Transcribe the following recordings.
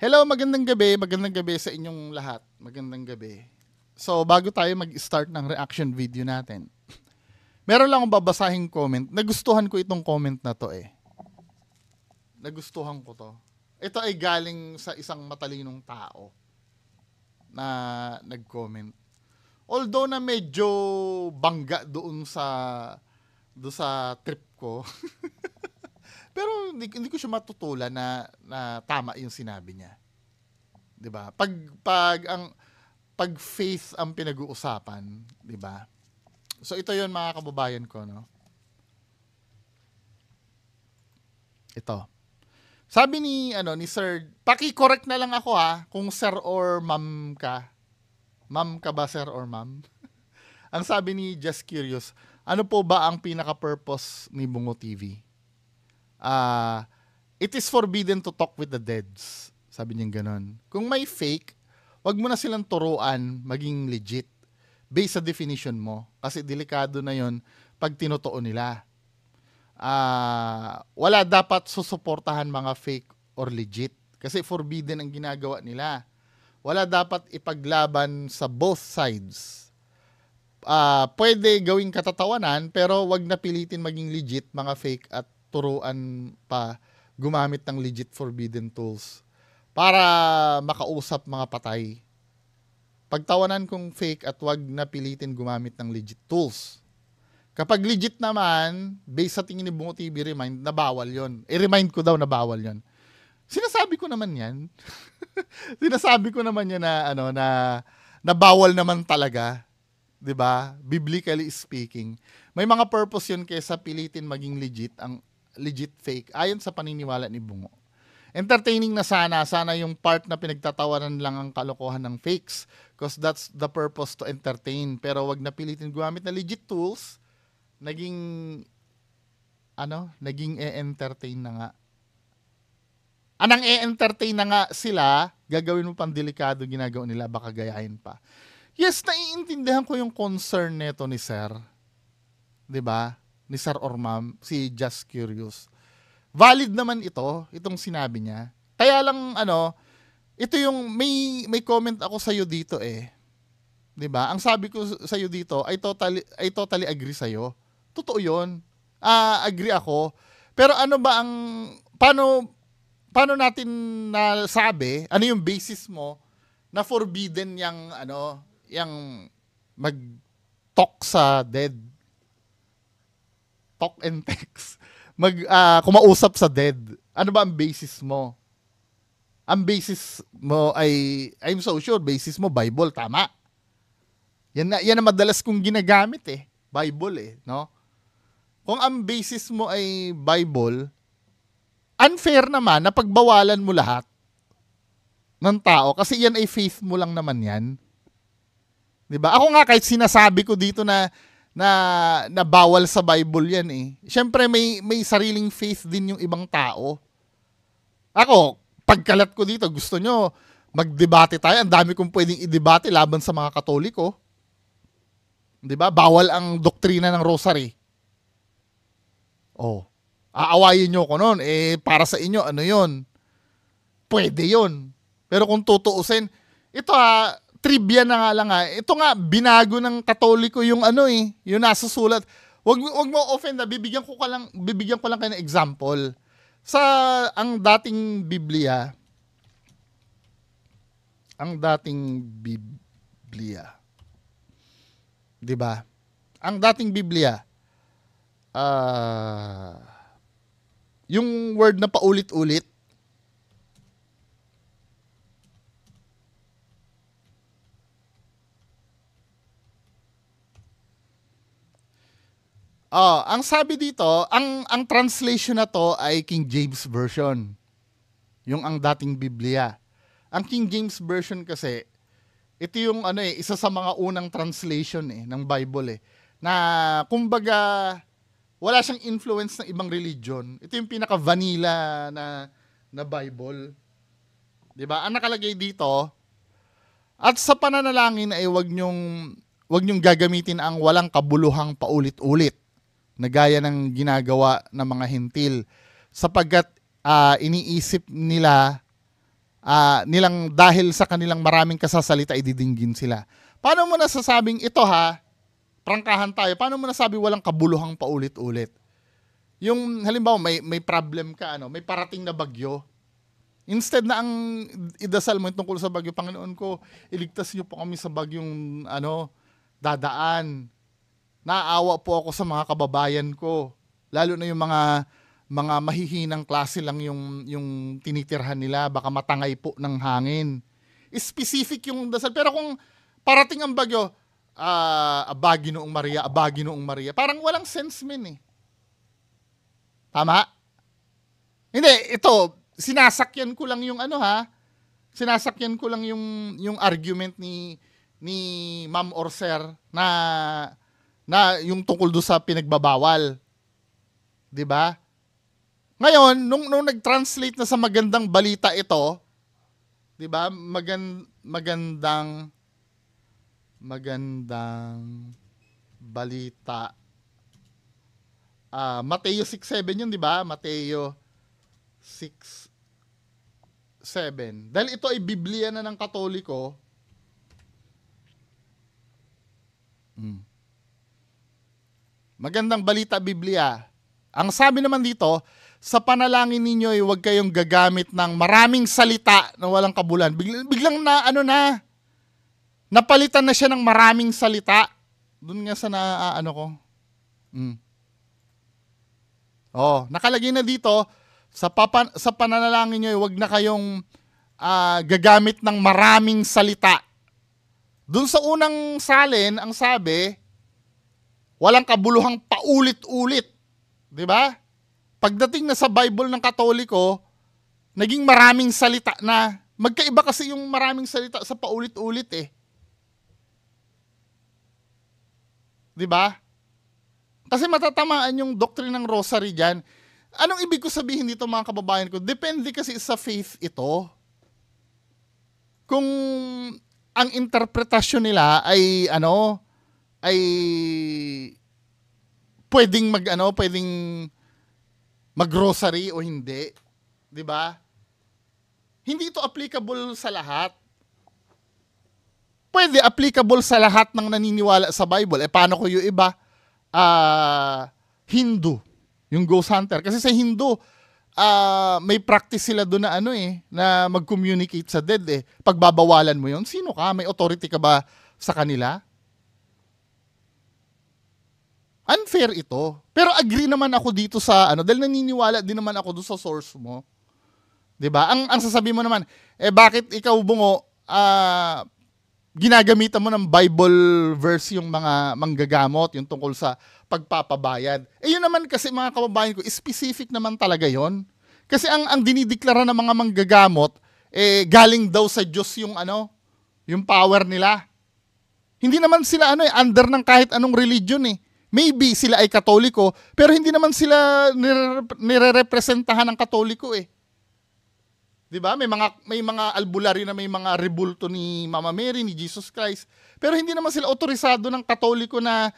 Hello, magandang gabi sa inyong lahat. Magandang gabi. So, bago tayo mag-start ng reaction video natin, meron lang akong babasahing comment. Nagustuhan ko itong comment na to eh. Nagustuhan ko to. Ito ay galing sa isang matalinong tao na nag-comment. Although na medyo bangga doon sa trip ko. Pero hindi ko siya matutulan na tama yung sinabi niya. 'Di ba? Pag faith ang pinag-uusapan, 'di ba? So ito 'yon mga kababayan ko, no. Ito. Sabi ni Sir, paki-correct na lang ako kung sir or ma'am ka. Ma'am ka ba, sir or ma'am? Ang sabi ni Just Curious, ano po ba ang pinaka-purpose ni Bungo TV? It is forbidden to talk with the deads. Sabi niya ganon. Kung may fake, wag mo na silang turuan maging legit based sa definition mo. Kasi delikado na yon pag tinotoo nila. Wala dapat susuportahan mga fake or legit. Kasi forbidden ang ginagawa nila. Wala dapat ipaglaban sa both sides. Pwede gawing katatawanan pero wag na pilitin maging legit mga fake at turuan pa gumamit ng legit forbidden tools para makausap mga patay. Pagtawanan kong fake at wag na pilitin gumamit ng legit tools. Kapag legit naman, based sa tingin ni Bungo TV Remind, na bawal yon. I-remind ko daw na bawal yon. Sinasabi ko naman yan. Sinasabi ko naman yan na bawal naman talaga. 'Di ba? Biblically speaking. May mga purpose yun kaysa pilitin maging legit, ang legit fake, ayon sa paniniwala ni Bungo. Entertaining na sana yung part na pinagtatawanan lang ang kalokohan ng fakes because that's the purpose, to entertain. Pero wag na pilitin gumamit na legit tools, naging e-entertain na nga. Anang e-entertain na nga sila, gagawin mo pang delikado ginagawa nila, baka gayahin pa. Yes, naiintindihan ko yung concern nito ni Sir. 'Di ba? Ni Sir or Ma'am, si Just Curious. Valid naman itong sinabi niya. Kaya lang ito yung may comment ako sa iyo dito eh. 'Di ba? Ang sabi ko sa iyo dito, I totally agree sa iyo. Totoo 'yon. Agree ako. Pero paano natin nasabi, ano yung basis mo na forbidden yang mag-talk sa dead? Talk and text. Kumausap sa dead. Ano ba ang basis mo? Ang basis mo ay, I'm so sure, basis mo, Bible, tama. Yan na madalas kong ginagamit eh. Bible eh, no? Kung ang basis mo ay Bible, unfair naman na pagbawalan mo lahat ng tao kasi yan ay faith mo lang naman yan. 'Di ba? Ako nga kahit sinasabi ko dito na bawal sa Bible yan eh. Siyempre may sariling faith din yung ibang tao. Ako, pagkalat ko dito, gusto nyo magdebate tayo. Ang dami kong pwedeng i-debate laban sa mga Katoliko. 'Di ba? Bawal ang doktrina ng rosary. Oh. Aawayin nyo ko noon. Para sa inyo, ano yun? Pwede yun. Pero kung tutuusin, ito trivia na nga lang ito nga, binago ng Katoliko yung yung nasusulat. Wag mo offend bibigyan ko lang kayo ng example. Sa ang dating Biblia, 'di ba? Ang dating Biblia, yung word na paulit-ulit, ang sabi dito, ang translation na to ay King James Version. Yung ang dating Biblia. Ang King James Version kasi, ito yung isa sa mga unang translation ng Bible na kumbaga wala siyang influence ng ibang religion. Ito yung pinaka-vanilla na Bible. 'Di ba? Ang nakalagay dito, at sa pananalangin ay wag niyong gagamitin ang walang kabuluhang paulit-ulit na gaya ng ginagawa ng mga Hentil sapagkat iniisip nila nilang dahil sa kanilang maraming kasasalita ididinggin sila. Paano mo nasasabing ito prangkahan tayo, paano mo nasabi walang kabuluhang paulit-ulit? Yung halimbawa may problem ka, may parating na bagyo. Instead na ang idasal mo tungkol sa bagyo, Panginoon ko, iligtas niyo po kami sa bagyong dadaan. Naawa po ako sa mga kababayan ko. Lalo na yung mga mahihinang klase lang yung tinitirhan nila, baka matangay po ng hangin. Specific yung dasal. Pero kung parating ang bagyo, abagi noong Maria, parang walang sense men eh. Tama? Hindi, ito, sinasakyan ko lang yung sinasakyan ko lang yung argument ni Ma'am or Sir na yung tungkol do sa pinagbabawal. 'Di ba? Ngayon, nung nag-translate na sa magandang balita ito, 'di ba? Magandang balita. Mateo 6:7 yun, 'di ba? Mateo 6:7. Dahil ito ay Biblia na ng Katoliko. Magandang balita Biblia. Ang sabi naman dito, sa panalangin ninyo ay huwag kayong gagamit ng maraming salita na walang kabulan. Biglang napalitan na siya ng maraming salita. Doon nga sa nakalagay na dito, sa pananalangin nyo, huwag na kayong gagamit ng maraming salita. Doon sa unang salin, ang sabi, walang kabuluhang paulit-ulit. Diba? Pagdating na sa Bible ng Katoliko, naging maraming salita na. Magkaiba kasi yung maraming salita sa paulit-ulit eh. Diba? Kasi matatamaan yung doctrine ng rosary dyan. Anong ibig ko sabihin dito mga kababayan ko? Depende kasi sa faith ito. Kung ang interpretasyon nila ay pwedeng mag-rosary o hindi, 'di ba? Hindi ito applicable sa lahat. Pwede applicable sa lahat ng naniniwala sa Bible. Paano ko yung iba? Hindu, yung ghost hunter. Kasi sa Hindu, may practice sila doon na mag-communicate sa dead eh. Pagbabawalan mo yun, sino ka? May authority ka ba sa kanila? Unfair ito. Pero agree naman ako dito sa dahil naniniwala din naman ako doon sa source mo. 'Di ba? Ang sasabihin mo naman, bakit ikaw bungo ginagamitan mo ng Bible verse yung mga manggagamot, yung tungkol sa pagpapabayad. Yun naman kasi mga kababayan ko, specific naman talaga yon. Kasi ang dinideklara ng mga manggagamot, galing daw sa Diyos yung yung power nila. Hindi naman sila under ng kahit anong religion eh. Maybe sila ay Katoliko, pero hindi naman sila nire-representahan ng Katoliko eh. 'Di ba? May mga albularyo na may mga rebulto ni Mama Mary, ni Jesus Christ. Pero hindi naman sila otorisado ng Katoliko na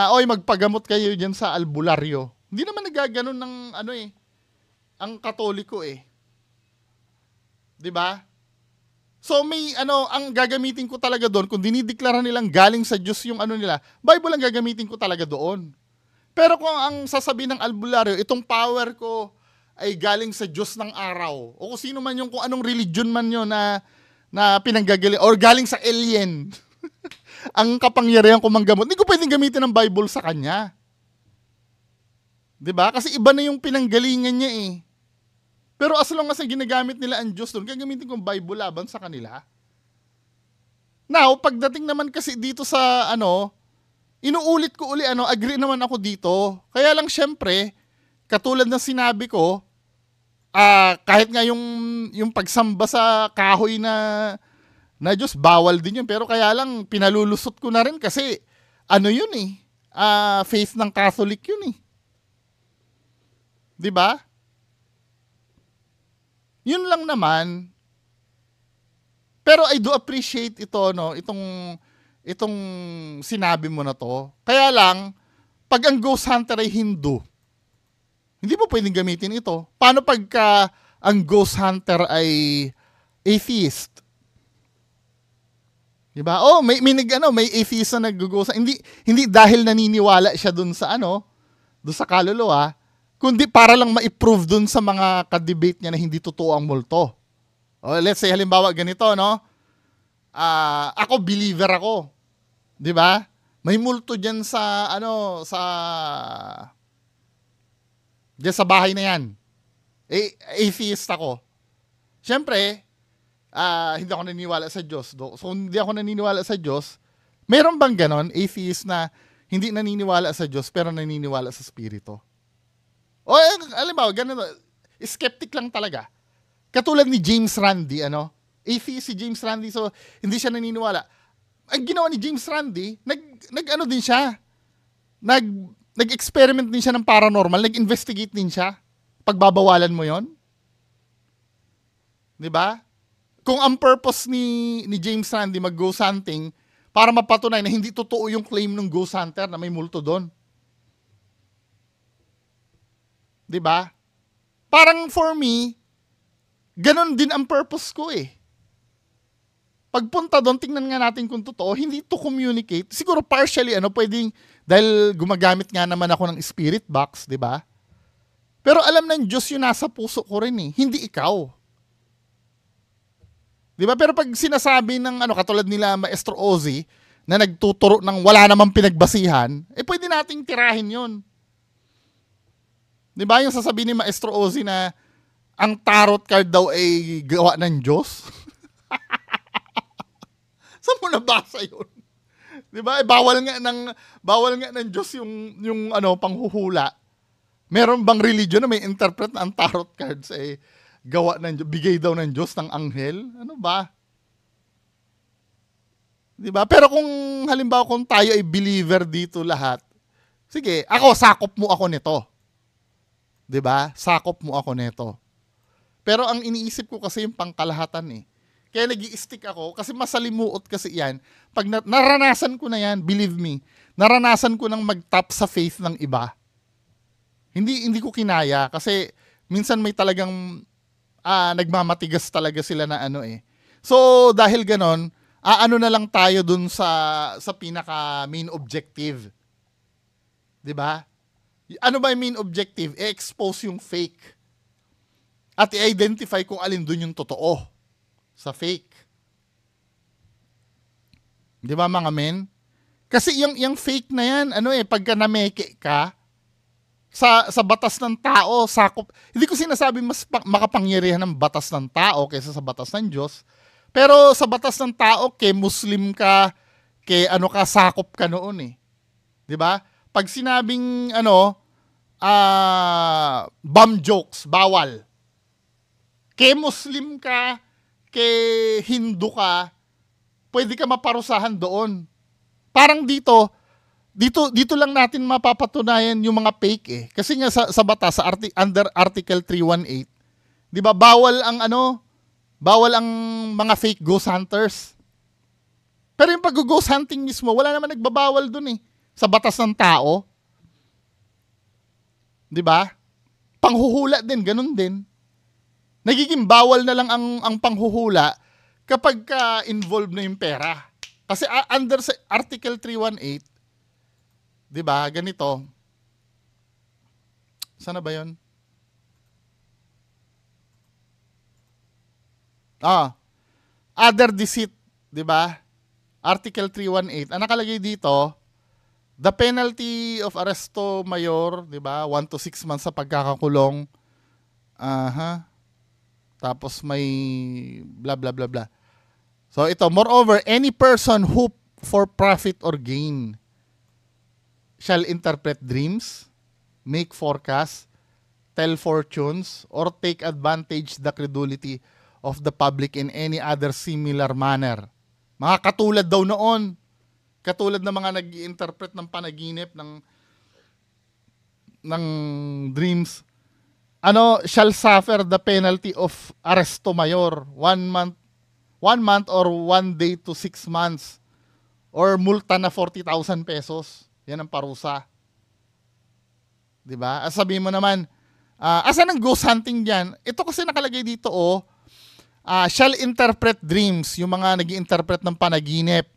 oy magpagamot kayo diyan sa albularyo. Hindi naman nagaganon ng ang Katoliko eh. 'Di ba? So may ang gagamitin ko talaga doon kung dinideklara nilang galing sa Diyos yung nila, Bible ang gagamitin ko talaga doon. Pero kung ang sasabihin ng albularyo, itong power ko ay galing sa Diyos ng araw. O kung sino man yung kung anong religion man yun na pinanggagaling. Or galing sa alien. Ang kapangyarihan ko manggamot. Hindi ko pwedeng gamitin ng Bible sa kanya. 'Di ba? Kasi iba na yung pinanggalingan niya eh. Pero as long as ginagamit nila ang Diyos doon, gagamitin ko ang Bible laban sa kanila. Now, pagdating naman kasi dito sa inuulit ko uli agree naman ako dito. Kaya lang syempre, katulad ng sinabi ko, kahit nga yung pagsamba sa kahoy na Diyos, bawal din yun. Pero kaya lang, pinalulusot ko na rin kasi, yun eh, faith ng Catholic yun eh. 'Di ba? Yun lang naman. Pero I do appreciate ito, itong sinabi mo na to. Kaya lang, pag ang ghost hunter ay Hindu, hindi mo pwedeng gamitin ito. Paano pagka ang ghost hunter ay atheist. Diba? Oh, may atheist na nag-ghost. Hindi dahil naniniwala siya dun sa dun sa kaluluwa, kundi para lang ma-prove dun sa mga ka-debate niya na hindi totoo ang multo. Oh, let's say halimbawa ganito, no? Ako believer ako. 'Di ba? May multo diyan diyan sa bahay na 'yan. Atheist ako. Siyempre, hindi ako naniniwala sa Diyos. So, hindi ako naniniwala sa Diyos. Meron bang ganon, atheist na hindi naniniwala sa Diyos pero naniniwala sa Espiritu? O, alam mo, ganun, skeptic lang talaga. Katulad ni James Randi, atheist si James Randi, so hindi siya naniniwala. Ang ginawa ni James Randi, din siya. Nag-experiment din siya ng paranormal, nag-investigate din siya. Pagbabawalan mo 'yon? 'Di ba? Kung ang purpose ni James Randi mag-ghost hunting para mapatunay na hindi totoo yung claim ng ghost hunter na may multo doon. 'Di ba? Parang for me, ganon din ang purpose ko eh. Pagpunta doon, tingnan nga natin kung totoo, hindi to communicate. Siguro partially, pwedeng, dahil gumagamit nga naman ako ng spirit box, 'di ba? Pero alam ng Diyos yung nasa puso ko rin eh, hindi ikaw. Di ba? Pero pag sinasabi ng katulad nila Maestro Ozzy na nagtuturo ng wala namang pinagbasihan, pwede nating tirahin 'yon. Di ba? Yung sasabihin ni Maestro Ozzy na ang tarot card daw ay gawa ng Diyos. Saan mo nabasa 'yon? Di ba? Bawal nga ng Diyos yung panghuhula. Meron bang religion na may interpret na ang tarot cards gawa ng Diyos, bigay daw ng Diyos ng anghel? Ano ba? 'Di ba? Pero kung halimbawa kung tayo ay believer dito lahat, sige, sakop mo ako nito. 'Di ba? Sakop mo ako nito. Pero ang iniisip ko kasi yung pangkalahatan eh. Kaya nag-i-stick ako kasi masalimuot kasi 'yan. Pag naranasan ko na 'yan, believe me, naranasan ko nang mag-tap sa faith ng iba. Hindi ko kinaya kasi minsan may talagang nagmamatigas talaga sila na So, dahil ganon, na lang tayo dun sa pinaka main objective. 'Di ba? Ano ba yung main objective? I-expose yung fake. At i-identify kung alin dun yung totoo sa fake. 'Di ba mga men? Kasi yung fake na yan, pagka nameke ka, sa batas ng tao, sakop. Hindi ko sinasabi mas makapangyarihan ng batas ng tao kaysa sa batas ng Diyos. Pero sa batas ng tao, Muslim ka, sakop ka noon eh. 'Di ba? Pag sinabing bomb jokes, bawal. Muslim ka, Hindu ka, pwede ka maparusahan doon. Parang dito lang natin mapapatunayan yung mga fake eh. Kasi nga sa batas, under Article 318, 'di ba, bawal ang mga fake ghost hunters. Pero yung pag-ghost hunting mismo, wala naman nagbabawal dun eh. Sa batas ng tao. 'Di ba? Panghuhula din, ganun din. Nagiging bawal na lang ang panghuhula kapag involved na yung pera. Kasi under Article 318, 'di ba? Ganito. Sana ba 'yon? Other deceit, 'di ba? Article 318. Ang nakalagay dito, the penalty of arresto mayor, 'di ba? 1 to 6 months sa pagkakakulong. Tapos may blah blah blah blah. So ito, moreover, any person who for profit or gain shall interpret dreams, make forecasts, tell fortunes, or take advantage the credulity of the public in any other similar manner. Mga katulad daw noon. Katulad ng mga nag-i-interpret ng panaginip, ng dreams. Shall suffer the penalty of arresto mayor, 1 month or 1 day to 6 months, or multa na 40,000 pesos. Yan ang parusa. 'Di ba? Sabihin mo naman, asan ang ghost hunting diyan? Ito kasi nakalagay dito Shall interpret dreams, yung mga nag-interpret ng panaginip,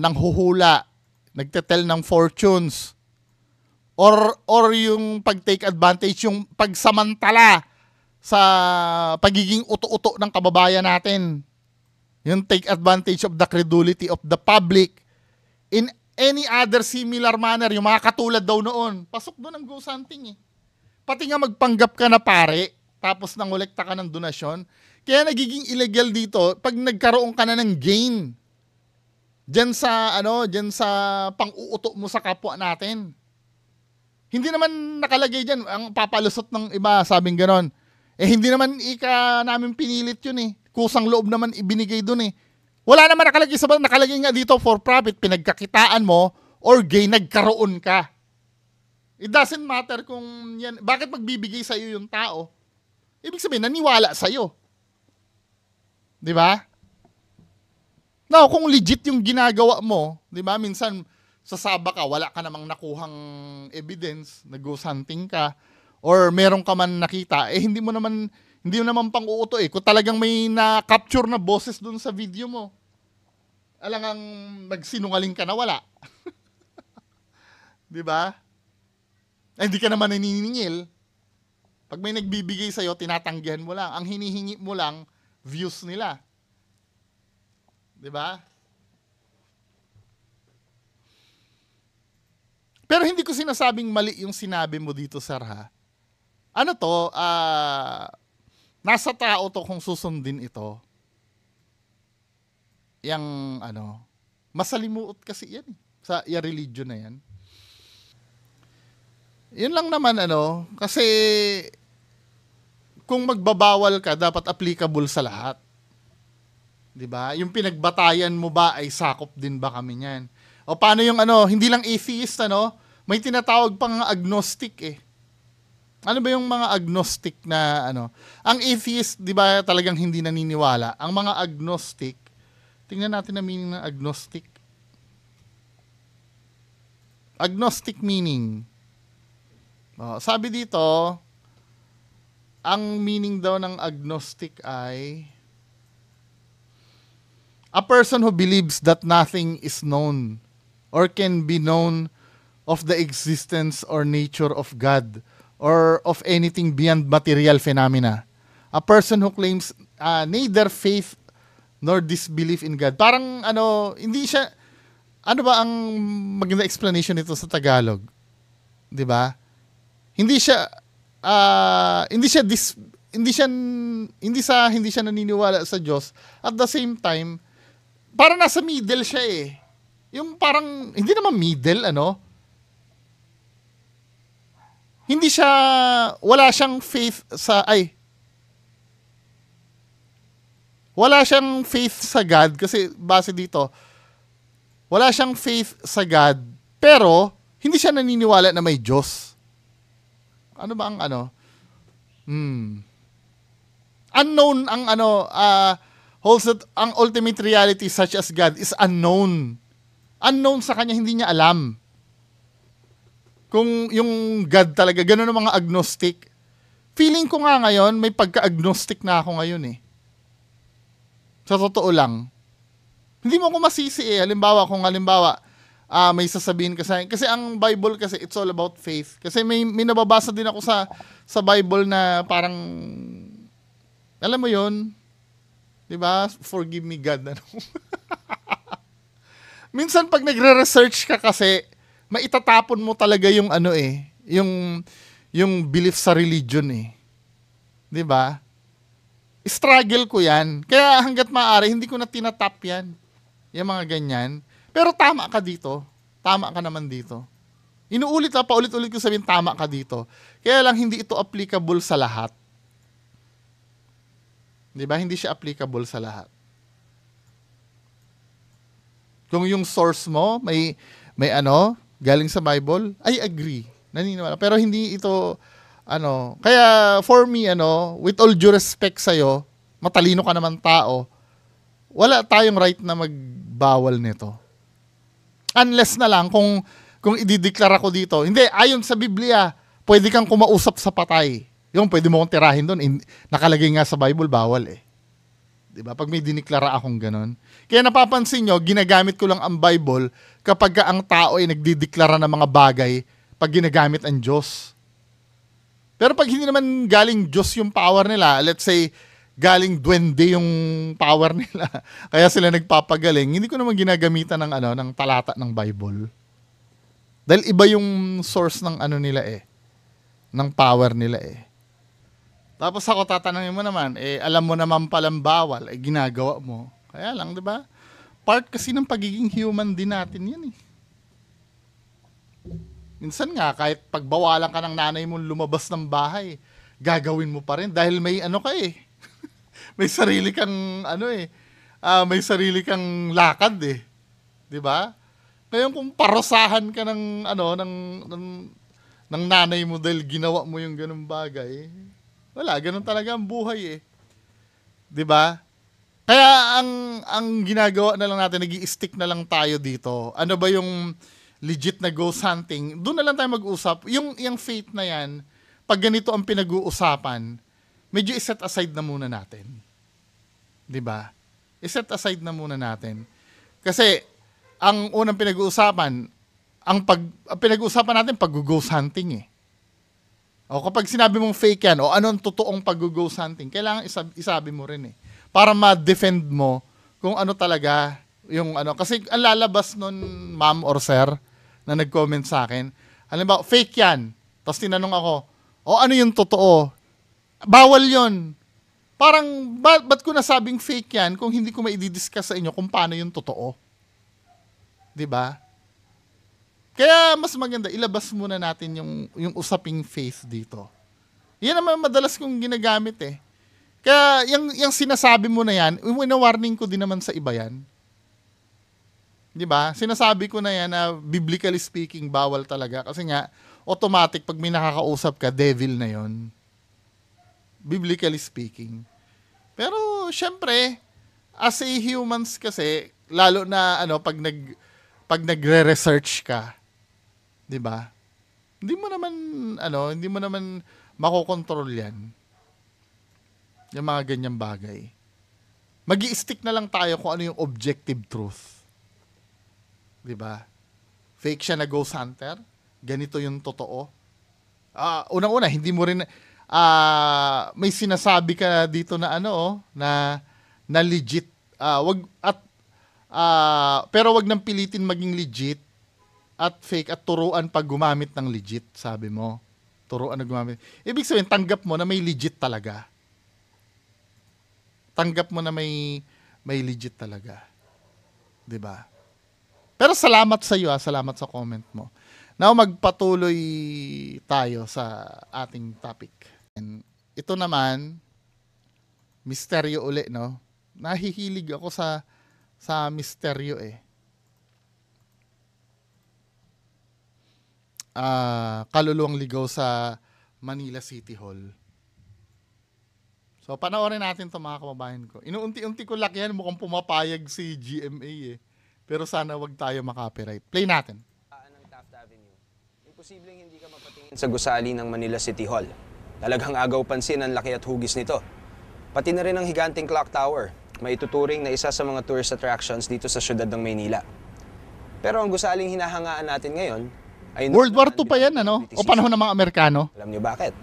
ng huhula, nagtetel ng fortunes, or yung pag-take advantage, yung pagsamantala sa pagiging uto-uto ng kababayan natin. Yung take advantage of the credulity of the public in any other similar manner, yung mga katulad daw noon. Pasok doon ang ghost hunting eh. Pati nga magpanggap ka na pare, tapos nangolekta ka ng donasyon. Kaya nagiging illegal dito pag nagkaroon ka na ng gain. Diyan sa pang-uuto mo sa kapwa natin. Hindi naman nakalagay diyan ang papalusot ng iba, sabing ganon. Hindi naman namin pinilit yun eh. Kusang loob naman ibinigay dun eh. Wala naman nakalagay sa nakalagay nga dito for profit, pinagkakitaan mo, or gain, nagkaroon ka. It doesn't matter kung yan, bakit magbibigay sa'yo yung tao. Ibig sabihin, naniwala sa'yo. Di ba? Now, kung legit yung ginagawa mo, di ba, minsan, sasaba ka, wala ka namang nakuhang evidence, nag-ghost hunting ka, or meron ka man nakita, hindi mo naman pang-uuto eh. Kung talagang may na-capture na boses dun sa video mo, alangang magsinungaling ka na wala. Di ba? Hindi ka naman naniningil. Pag may nagbibigay sa'yo, tinatanggihan mo lang. Ang hinihingi mo lang, views nila. Di ba? Pero hindi ko sinasabing mali yung sinabi mo dito, sir, ha? Nasa tao to kung susundin ito. Yang, masalimuot kasi yan, sa religion na yan. Yun lang naman, kasi kung magbabawal ka, dapat applicable sa lahat. 'Di ba? Yung pinagbatayan mo ba ay sakop din ba kami niyan? O paano yung hindi lang atheist, may tinatawag pang agnostic eh. Ano ba yung mga agnostic na Ang atheist, 'di ba, talagang hindi naniniwala. Ang mga agnostic, tingnan natin ang meaning ng agnostic. Agnostic meaning. Sabi dito, ang meaning daw ng agnostic ay a person who believes that nothing is known or can be known of the existence or nature of God or of anything beyond material phenomena. A person who claims neither faith nor disbelief in God. Parang hindi siya, ba ang maganda explanation nito sa Tagalog? 'Di ba? Hindi siya naniniwala sa Diyos. At the same time, parang nasa middle siya eh. Yung parang, hindi naman middle, Hindi siya, wala siyang faith wala siyang faith sa God, kasi base dito, wala siyang faith sa God, pero, hindi siya naniniwala na may Diyos. Ano ba ang unknown ang holds that ang ultimate reality such as God is unknown. Unknown sa kanya, hindi niya alam. Kung yung God talaga, gano'n ang mga agnostic. Feeling ko nga ngayon, may pagka-agnostic na ako ngayon eh. Sa totoo lang. Hindi mo ko masisi eh. Halimbawa, may sasabihin ka sa akin. Kasi ang Bible kasi, it's all about faith. Kasi may nababasa din ako sa Bible na parang, alam mo yun, di ba? Forgive me God. Minsan pag nagre-research ka kasi, maitatapon mo talaga yung yung belief sa religion eh. Di ba? Struggle ko yan. Kaya hanggat maaari, hindi ko na tinatap yan. Yung mga ganyan. Pero tama ka dito. Tama ka naman dito. Paulit-ulit ko sabihin, tama ka dito. Kaya lang hindi ito applicable sa lahat. Di ba? Hindi siya applicable sa lahat. Kung yung source mo, may galing sa Bible, I agree. Naniniwala. Pero hindi ito, kaya for me, with all due respect sa'yo, matalino ka naman tao, wala tayong right na magbawal nito. Unless na lang kung idideklara ko dito, hindi, ayon sa Biblia, pwede kang kumausap sa patay. Yung pwede mo kong tirahin doon, nakalagay nga sa Bible, bawal eh. 'Di ba? Pag may diniklara akong ganun. Kaya napapansin nyo, ginagamit ko lang ang Bible kapag ang tao ay nagdideklara ng mga bagay pag ginagamit ang Diyos. Pero pag hindi naman galing Diyos yung power nila, let's say, galing duwende yung power nila, kaya sila nagpapagaling, hindi ko naman ginagamitan ng, ng talata ng Bible. Dahil iba yung source ng nila ng power nila Tapos ako tatanungin mo naman, alam mo naman palang bawal, ginagawa mo. Kaya lang, 'di ba? Part kasi ng pagiging human din natin 'yan eh. Minsan nga kahit pagbawalan ka ng nanay mo lumabas ng bahay, gagawin mo pa rin dahil may may sarili kang may sarili kang lakad 'Di ba? Ngayon kung parusahan ka ng nanay mo dahil ginawa mo yung ganung bagay, wala, ganun talaga ang buhay 'Di ba? Kaya ang ginagawa na lang natin, nag-i-stick na lang tayo dito. Ano ba yung legit na ghost hunting? Doon na lang tayo mag-usap. Yung faith na yan, pag ganito ang pinag-uusapan, medyo i-set aside na muna natin. 'Di ba? I-set aside na muna natin. Kasi ang unang pinag-uusapan, ang pinag-uusapan natin pag-ghost hunting O kapag sinabi mong fake yan, o ano ang totoong pag-ghost hunting, kailangan isabi mo rin para ma-defend mo kung ano talaga yung Kasi ang lalabas nun, ma'am or sir, na nag-comment sa akin, halimbawa, fake yan. Tapos tinanong ako, o ano yung totoo? Bawal yon. Parang, ba't ko nasabing fake yan kung hindi ko maidi-discuss sa inyo kung paano yung totoo? 'Di ba? Kaya mas maganda, ilabas muna natin yung usaping faith dito. Yan naman madalas kong ginagamit Kaya yung sinasabi mo na yan, warning ko din naman sa iba yan. 'Di ba? Sinasabi ko na yan na biblically speaking, bawal talaga. Kasi nga, automatic, pag may nakakausap ka, devil na yon. Biblically speaking. Pero, syempre, as a humans kasi, lalo na pag nagre-research ka, 'di ba? Hindi mo naman makokontrol 'yan. Yung mga ganyang bagay. Magi-stick na lang tayo kung ano yung objective truth. 'Di ba? Fake siya na ghost hunter, ganito yung totoo. Unang-una, hindi mo rin may sinasabi ka dito na na legit. Pero wag nang pilitin maging legit at fake at turuan pag gumamit ng legit, sabi mo. Turuan na gumamit. Ibig sabihin, tanggap mo na may legit talaga. Tanggap mo na may legit talaga. 'Di ba? Pero salamat sa iyo, salamat sa comment mo. Now magpatuloy tayo sa ating topic. And ito naman, misteryo uli, no? Nahihilig ako sa misteryo kaluluwang ligaw sa Manila City Hall. So, panoorin natin ito mga kababayan ko. Inuunti-unti ko lakyan, mukhang pumapayag si GMA Pero sana wag tayo makapiright. Play natin. Ng Taft Avenue. Imposibleng hindi ka mapatingin sa gusali ng Manila City Hall. Talagang agaw pansin ang laki at hugis nito. Pati na rin ang higanting clock tower, maituturing na isa sa mga tourist attractions dito sa syudad ng Maynila. Pero ang gusaling hinahangaan natin ngayon ay World War II pa yan, O panahon ng mga Amerikano? Alam niyo bakit?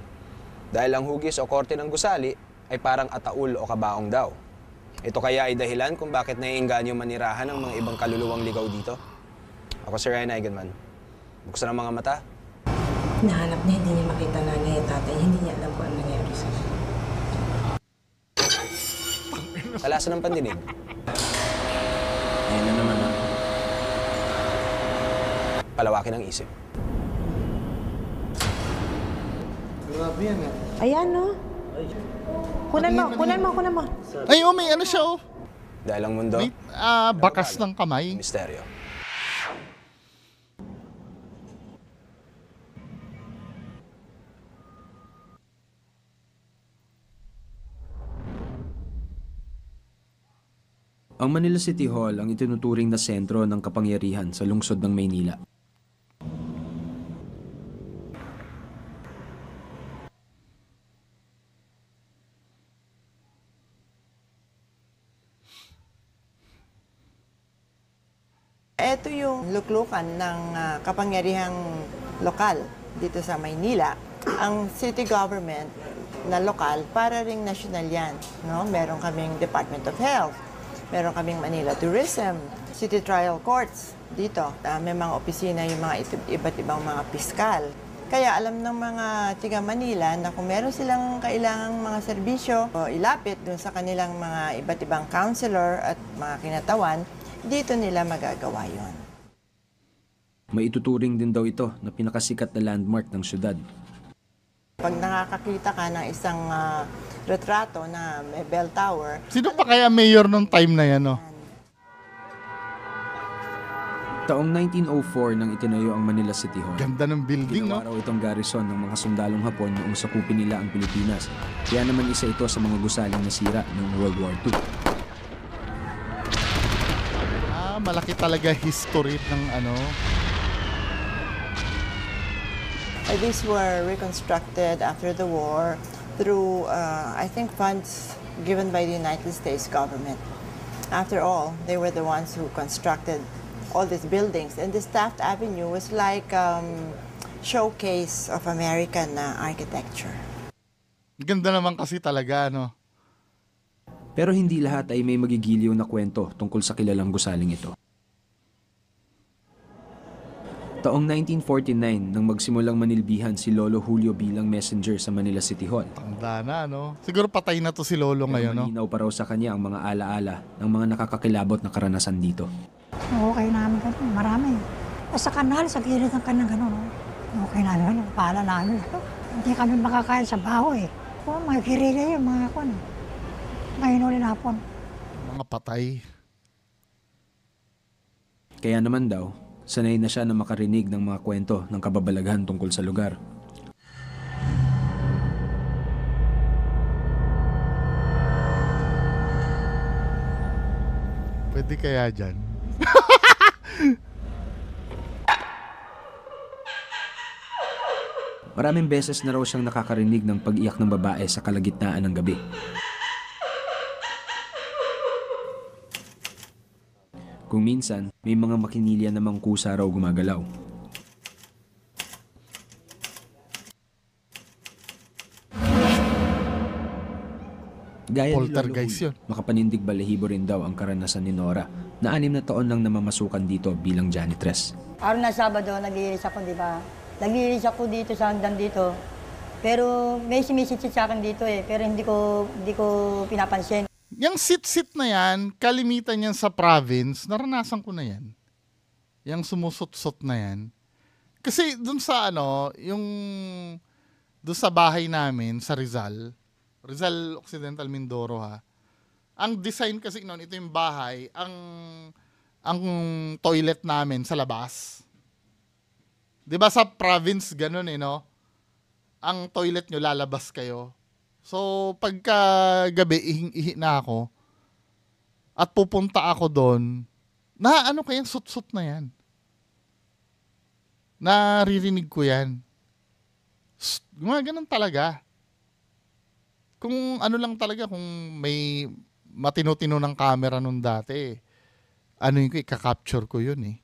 Dahil ang hugis o korte ng gusali ay parang ataul o kabaong daw. Ito kaya ay dahilan kung bakit naiengganyo manirahan ng mga ibang kaluluwang ligaw dito. Ako si Ryan Eigenman. Buksan ang mga mata. Nahanap niya, hindi niya makita nanay at tatay. Hindi niya alam kung ano nangyari sa kanya. Talasan ng pandinig. Ayan na naman Palawakin ang isip. Grabe yan Ayan, no? Kunan mo. Ay, may siya Dahil ang mundo, May bakas ng kamay. misteryo. Ang Manila City Hall ang itinuturing na sentro ng kapangyarihan sa lungsod ng Maynila. Ito yung luklukan ng kapangyarihang lokal dito sa Maynila. Ang city government na lokal, para ring national yan. No? Meron kaming Department of Health, meron kaming Manila Tourism, City Trial Courts dito. May mga opisina yung mga iba't ibang mga piskal. Kaya alam ng mga tiga Manila na kung meron silang kailangang mga serbisyo, ilapit dun sa kanilang mga iba't ibang counselor at mga kinatawan, dito nila magagawa yon. Maituturing din daw ito na pinakasikat na landmark ng syudad. Pag nakakakita ka ng isang retrato na may bell tower. Sino pa kaya mayor nung time na yan, no? Taong 1904 nang itinayo ang Manila City Hall. Ganda ng building, no? Ginawa raw itong garrison ng mga sundalong Hapon noong sakupin nila ang Pilipinas. Kaya naman isa ito sa mga gusaling nasira noong World War II. Malaki talaga history ng ano. These were reconstructed after the war through, I think, funds given by the United States government. After all, they were the ones who constructed all these buildings. And the Taft Avenue was like showcase of American architecture. Ganda naman kasi talaga, no? Pero hindi lahat ay may magigiliw na kwento tungkol sa kilalang gusaling ito. Taong 1949 nang magsimulang manilbihan si Lolo Julio bilang messenger sa Manila City Hall. Tanda na, no? Siguro patay na to si Lolo ngayon, no? Malinaw pa raw sa kanya ang mga alaala ng mga nakakakilabot na karanasan dito. Okay namin ganun, marami. Sa kanal, sa gilid ng kanal, gano'n. Okay namin, paala namin. Hindi kami makakain sa baho eh. Mga kirili yun, mga kwan. Mahinulin hapon. Mga patay. Kaya naman daw, sanay na siya na makarinig ng mga kwento ng kababalaghan tungkol sa lugar. Pwede kaya dyan? Maraming beses na raw siyang nakakarinig ng pag-iyak ng babae sa kalagitnaan ng gabi. Kung minsan, may mga makinilya namang kusa raw gumagalaw. Gaya ni Poltergeist Lolo yun. Julio, makapanindig balahibo rin daw ang karanasan ni Nora na 6 na taon nang namamasukan dito bilang janitress. Araw na Sabado, naglilis ako, di ba? Naglilis ako dito sa hagdan dito. Pero may sumisit sa akin dito eh, pero hindi ko pinapansin. Yung sit-sit na yan, kalimitan yan sa province, naranasan ko na yan. Yung sumusot-sot na yan. Kasi dun sa dun sa bahay namin sa Rizal Occidental Mindoro ha. Ang design kasi noon, ito yung bahay, ang toilet namin sa labas. 'Di ba sa province ganun no? Ang toilet nyo lalabas kayo. So, pagka gabi, ihing-ihi na ako, at pupunta ako doon, na ano kayang sut-sut na yan? Naririnig ko yan. Mga ganun talaga. Kung ano lang talaga, kung may matino-tino ng camera nung dati, ano yun ko, ikakapture ko yun eh.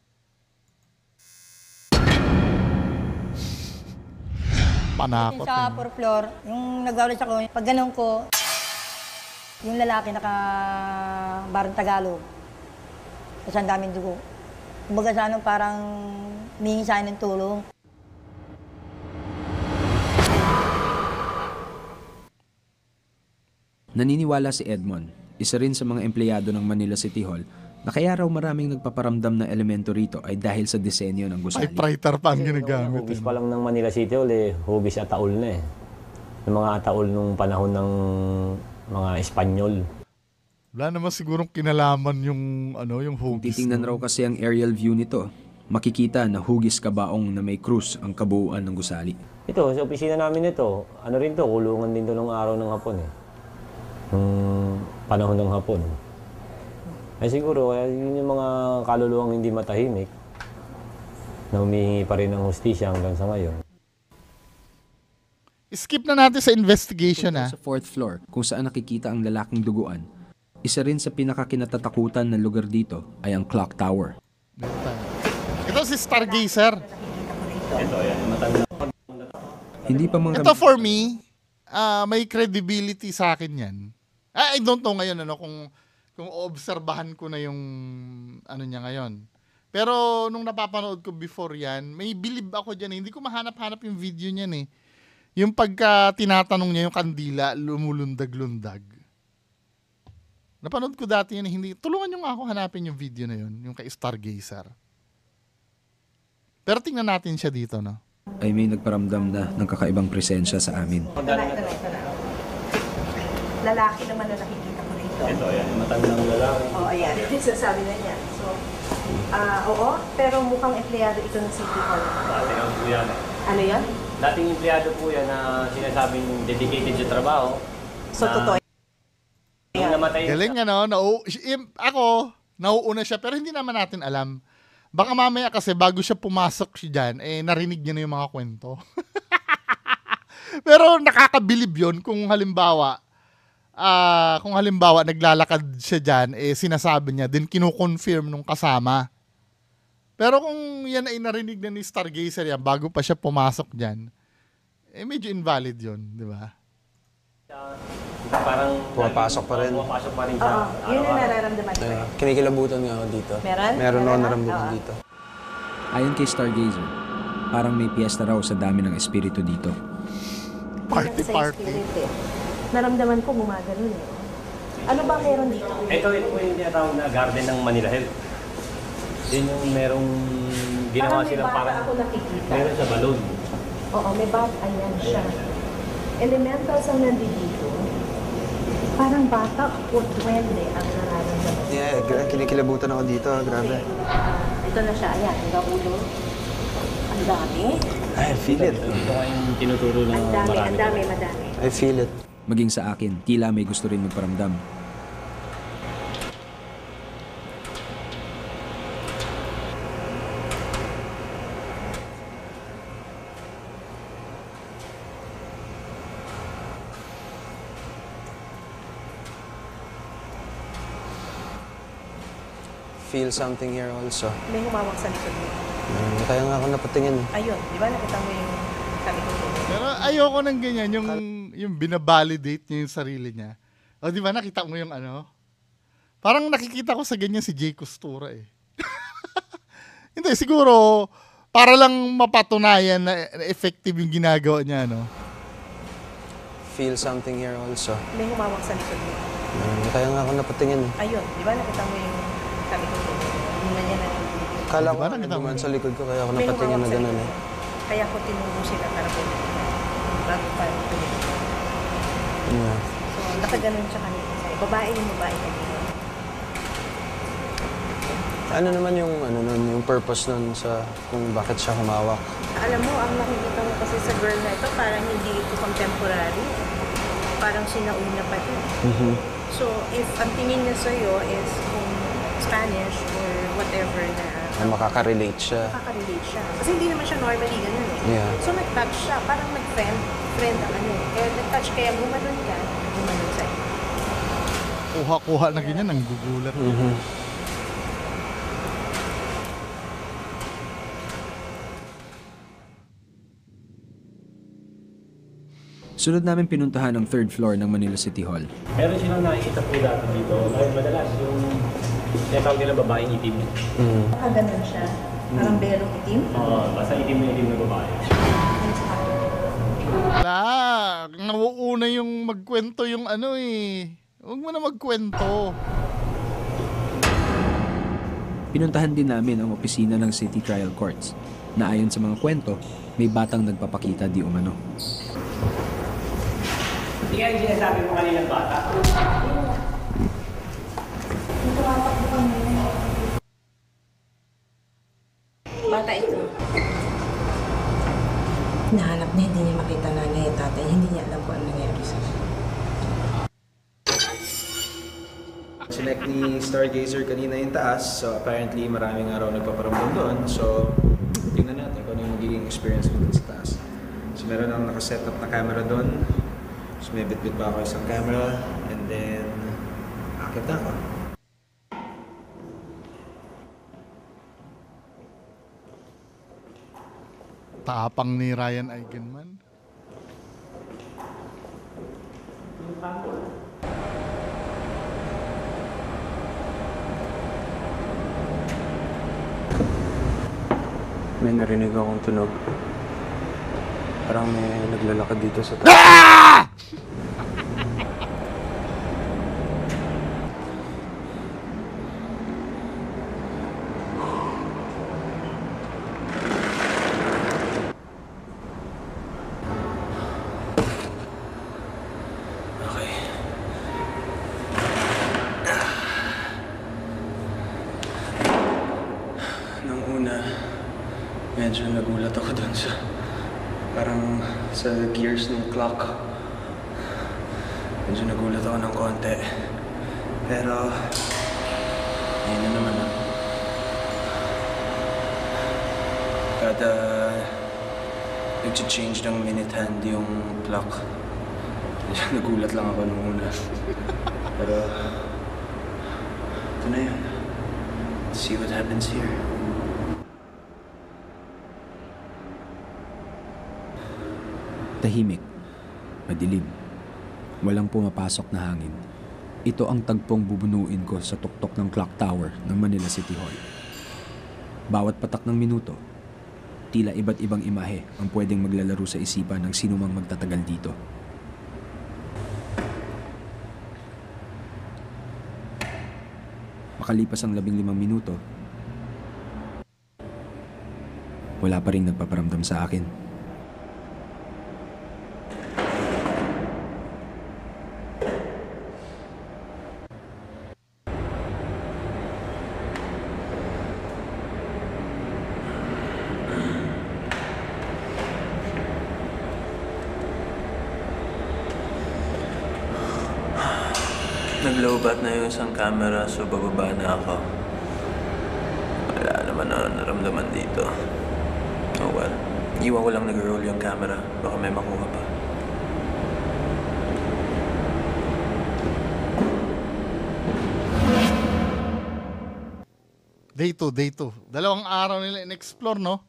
Panakot. Sa upper floor, yung nagwawalis ako, pag ganun ko, yung lalaki naka-barang Tagalog. Kasi ang daming dugo. Kumbaga sa ano, parang humingi sa akin ng tulong. Naniniwala si Edmond, isa rin sa mga empleyado ng Manila City Hall, na kaya raw maraming nagpaparamdam na elemento rito ay dahil sa disenyo ng gusali. Typewriter pa ang ginagamit. Hugis pa lang ng Manila City Hall hugis at taol na Yung mga ataol nung panahon ng mga Espanyol. Wala naman sigurong kinalaman yung yung Kung hugis. titingnan raw kasi ang aerial view nito, makikita na hugis kabaong na may krus ang kabuuan ng gusali. Ito, sa opisina namin ito, ano rin to, kulungan din to nung araw ng hapon Nung panahon ng hapon. Ay siguro, yun yung mga kaluluwang hindi matahimik na humihingi pa rin ng hustisya hanggang sa ngayon. Skip na natin sa investigation Sa 4th floor, kung saan nakikita ang lalaking duguan, isa rin sa pinakakinatatakutan na lugar dito ay ang Clock Tower. Dito tayo. Ito si Stargazer. Ito, yan. Matanda. Hindi pa mga Ito for me, may credibility sa akin yan. I don't know ngayon kung obserbahan ko na yung ano niya ngayon. Pero nung napapanood ko before yan, may believe ako dyan. Hindi ko mahanap-hanap yung video niyan eh. Yung pagka tinatanong niya yung kandila, lumulundag-lundag. Napanood ko dati yan eh. Tulungan nyo nga ako hanapin yung video na yun, yung kay Stargazer. Pero tingnan natin siya dito, no? ay may nagparamdam na ng kakaibang presensya sa amin. Lalaki naman na nakikita ko rito. Ito, yan. Matandang lalaki. Oh, ayan. Sasabi na niya. So, oo, pero mukhang empleyado ito ng City Hall. Dating ang po yan. Ano yan? Dating empleyado po yan na sinasabing dedicated sa trabaho. So, totoo. Yung namatay Galing ako, nauuna siya, pero hindi naman natin alam. Baka mamaya kasi bago siya pumasok siya dyan, narinig niya na yung mga kwento. Pero nakakabilib yun kung halimbawa naglalakad siya dyan, sinasabi niya, din kinukonfirm nung kasama. Pero kung yan ay narinig na ni Stargazer yan, bago pa siya pumasok dyan, medyo invalid yun, di ba? parang Pumapasok pa rin. Pumapasok pa rin siya. Yun ang nararamdaman ko. Kinikilabutan nga ako dito. Meron? Meron ako Meron? naramdaman Oo. dito. Ayon kay Stargazer, parang may piyesta raw sa dami ng espiritu dito. Party. Naramdaman ko gumagano'n eh. Ano ba meron dito? Ito po yung tinatawag na garden ng Manila Health. Yun yung merong ginawa Parang may silang bata parang ako nakikita. meron sa balon. Oo, may bata. Ayan siya. Elementals ang nandito. Parang bata o duwende ang nararamdaman. Yeah, kinikilabutan ako dito. Grabe. Ito na siya. Ayan, ang ulo. Ang dami. I feel it. Ito yung tinuturo ng marami. Madami. I feel it. Maging sa akin, tila may gusto rin magparamdam. Feel something here also. May humawak sa likod mo. Kaya nga ako napatingin. Ayun, di ba nakita mo yung sa likod mo? Pero ayoko ng ganyan, yung binabalidate niya yung sarili niya. O di ba nakita mo yung ano? Parang nakikita ko sa ganyan si Jay Costura eh. Hindi, siguro para lang mapatunayan na effective yung ginagawa niya, no? Feel something here also. May humawak sa likod mo. Kaya nga ako napatingin. Ayun, di ba nakita mo yung sa likod mo? Hindi na niya narinig. Kala ko Diba, nga nakita mo? dumaan sa likod ko kaya ako May napatingin na humawak sa gano'n likod eh. mo. Kaya ko tinuro sila para pwede bago pa tumingin. Yeah. So, nakaganon siya kanina sa'yo. Babae yung babae kanina. Ano naman yung purpose nun sa kung bakit siya humawak? Alam mo, ang nakikita mo kasi sa girl na ito, parang hindi ito contemporary. Parang sinauna pa ito. So, if ang tingin niya sa'yo is kung Spanish or whatever na Makaka-relate siya. makaka-relate siya. Kasi hindi naman siya normally ganun eh. Yeah. So, nag-touch siya. Parang nag-friend ang ano. Kaya nag-touch, kaya gumanon ka, gumanon sa'yo. Kuha-kuha na ganyan, nanggugulat. Sunod namin pinuntahan ang third floor ng Manila City Hall. Meron silang nakikita po dati dito. Kahit madalas yung tinatawag nila babaeng itim. Nakaganon siya. Parang berong itim. Basta itim na babae. Wala, nauuna yung magkwento yung ano eh. Huwag mo na magkwento. Pinuntahan din namin ang opisina ng City Trial Courts na ayon sa mga kwento, may batang nagpapakita di umano. Hindi kaya yung sinasabi mo kaninang bata. Bata ito. Nahanap niya, hindi niya makita nanay at tatay. Hindi niya alam kung ano nangyari sa kanya. Sinek ni Stargazer kanina yung taas, so apparently maraming araw nagpaparamdam doon. So, tingnan natin kung ano yung magiging experience ko dun sa taas. So, meron akong nakaset up na camera doon. So, may bit-bit pa ako isang camera. And then, akit na ako. Tapang ni Ryan Eigenman. May narinig akong tunog. Parang may naglalakad dito sa taas. Okay. Nung una, medyo nagulat ako dun sa parang sa gears ng clock. Medyo nagulat ako ng konti. Pero ayun na naman ah. Kada nag-change ng minute hand yung clock. Medyo nagulat lang ako nung una. Pero ito na yun. Let's see what happens here. Tahimik, madilim, walang pumapasok na hangin. Ito ang tagpong bubunuin ko sa tuktok ng clock tower ng Manila City Hall. Bawat patak ng minuto, tila iba't ibang imahe ang pwedeng maglalaro sa isipan ng sinumang magtatagal dito. Makalipas ang 15 minuto, wala pa rin nagpaparamdam sa akin. Nag-lowbat na yung isang camera, so bababa na ako. Wala naman na naramdaman dito. Oh well, iwan ko lang nag-roll yung camera. Baka may makuha pa. Day 2. Dalawang araw nila in-explore, no?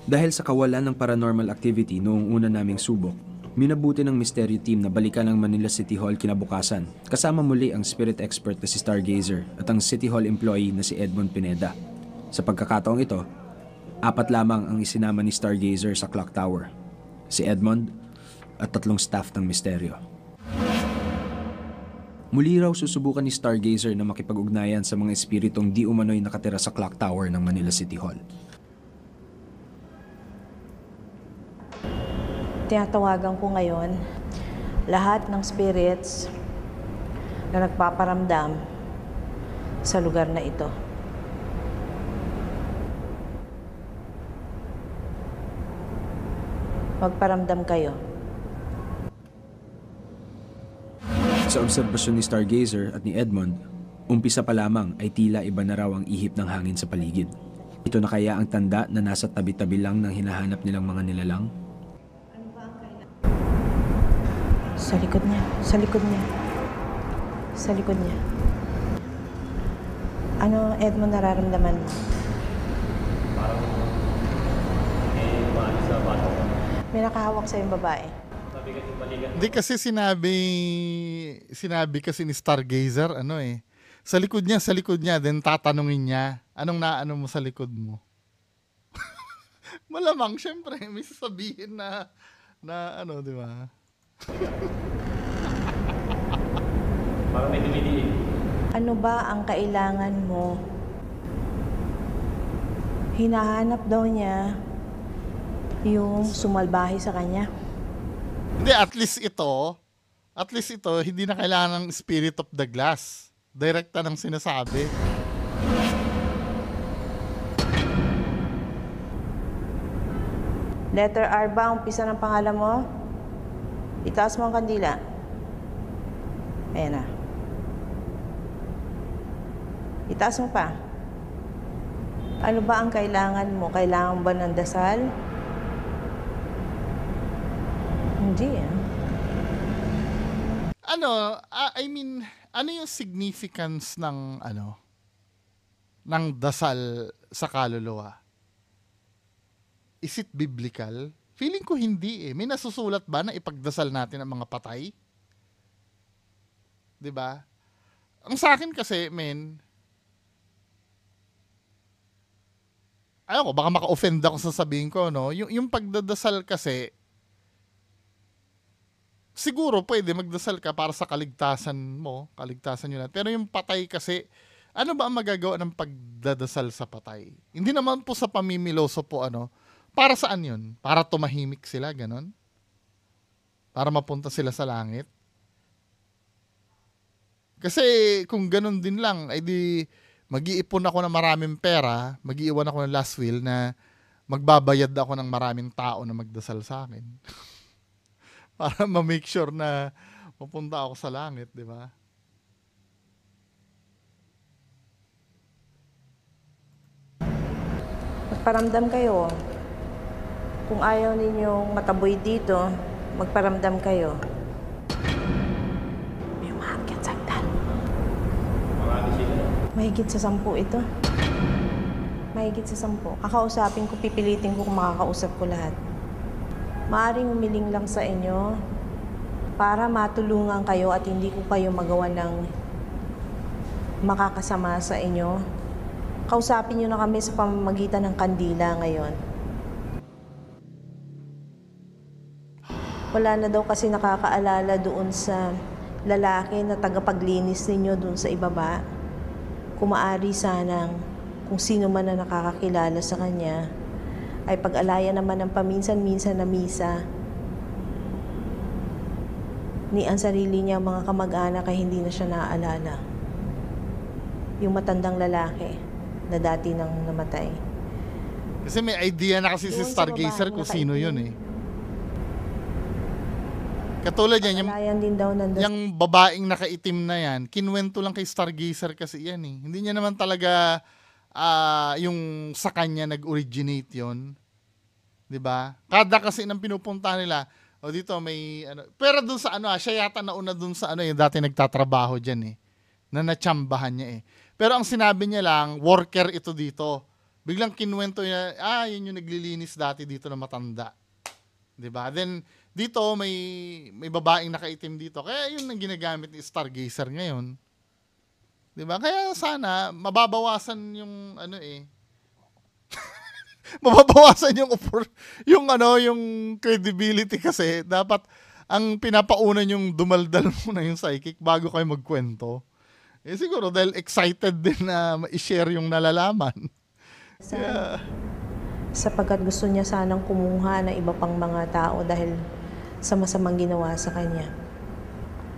Dahil sa kawalan ng paranormal activity noong una naming subok, minabuti ng mystery team na balikan ang Manila City Hall kinabukasan, kasama muli ang spirit expert na si Stargazer at ang City Hall employee na si Edmond Pineda. Sa pagkakataong ito, 4 lamang ang isinama ni Stargazer sa clock tower. Si Edmond at 3 staff ng misteryo. Muli raw susubukan ni Stargazer na makipag-ugnayan sa mga espiritong di umano'y nakatira sa clock tower ng Manila City Hall. Tinatawagan ko ngayon lahat ng spirits na nagpaparamdam sa lugar na ito. Magparamdam kayo. Sa obserbasyon ni Stargazer at ni Edmond, umpisa pa lamang ay tila iba na raw ang ihip ng hangin sa paligid. Ito na kaya ang tanda na nasa tabi-tabi lang ng hinahanap nilang mga nilalang? Sa likod niya, sa likod niya, sa likod niya. Ano, Edmond, nararamdaman mo? Parang may umaano sa bata ko. May nakahawak sa yung babae. Mabigat yung balikat. Hindi kasi sinabi kasi ni Stargazer, sa likod niya, then tatanungin niya, anong naano mo sa likod mo? Malamang, syempre, may sasabihin na di ba? Parang may dumidiin. Ano ba ang kailangan mo? Hinahanap daw niya yung sumalbahe sa kanya. Hindi, at least ito, hindi na kailangan ng spirit of the glass. Direkta ng sinasabi. Letter R ba ang umpisa ng pangalan mo? Itaas mo ang kandila. Ayan na. Itaas mo pa. Ano ba ang kailangan mo? Kailangan ba ng dasal? Hindi ano yung significance ng ng dasal sa kaluluwa? Is it biblical? Feeling ko hindi eh. May nasusulat ba na ipagdasal natin ang mga patay? 'Di ba? Ang sa akin kasi, ayoko, baka maka-offend ako sa sabihin ko, no? Yung pagdadasal kasi, siguro pwede magdasal ka para sa kaligtasan mo, kaligtasan nyo na. Pero yung patay kasi, ano ba ang magagawa ng pagdadasal sa patay? Hindi naman po sa pamimiloso po, para saan yun? Para tumahimik sila, ganon? Para mapunta sila sa langit? Kasi kung ganon din lang, ay di mag-iipon ako ng maraming pera, mag-iiwan ako ng last will na magbabayad ako ng maraming tao na magdasal sa akin. Para ma-make sure na mapunta ako sa langit, di ba? Magparamdam kayo. Kung ayaw ninyong mataboy dito, magparamdam kayo. May umakyat sa hagdan. Mahigit sa 10 ito. Mahigit sa 10. Kakausapin ko, pipilitin ko kung makakausap ko lahat. Maaring umiling lang sa inyo para matulungan kayo at hindi ko kayo magawa ng makakasama sa inyo. Kausapin nyo na kami sa pamamagitan ng kandila ngayon. Wala na daw kasi nakakaalala doon sa lalaki na tagapaglinis ninyo doon sa ibaba. Kung maaari sanang kung sino man na nakakakilala sa kanya, ay pag-alaya naman ng paminsan-minsan na misa ni ang sarili niya mga kamag-anak ay hindi na siya naaalala. Yung matandang lalaki na dati nang namatay. Kasi may idea na kasi si Stargazer kung sino yun eh. Katulad yan, yung babaeng nakaitim na yan, kinwento lang kay Stargazer kasi yan eh. Hindi niya naman talaga yung sa kanya nag-originate yon, 'di ba? Kada kasi nang pinupunta nila, dito may pero doon sa siya yata nauna doon sa yung dati nagtatrabaho diyan eh, na natsambahan niya eh. Pero ang sinabi niya lang, worker ito dito. Biglang kinwento niya, yun yung naglilinis dati dito na matanda. 'Di ba? Then dito may babaeng nakaitim dito. Kaya yun ang ginagamit ni Stargazer ngayon. 'Di ba? Kaya sana mababawasan yung mababawasan yung credibility kasi dapat ang pinapaunan yung dumaldal muna yung psychic bago kayo magkwento. Siguro dahil excited din na ma-share yung nalalaman. Yeah. Sapagkat gusto niya sanang kumuha ng iba pang mga tao dahil sa masamang ginawa sa kanya.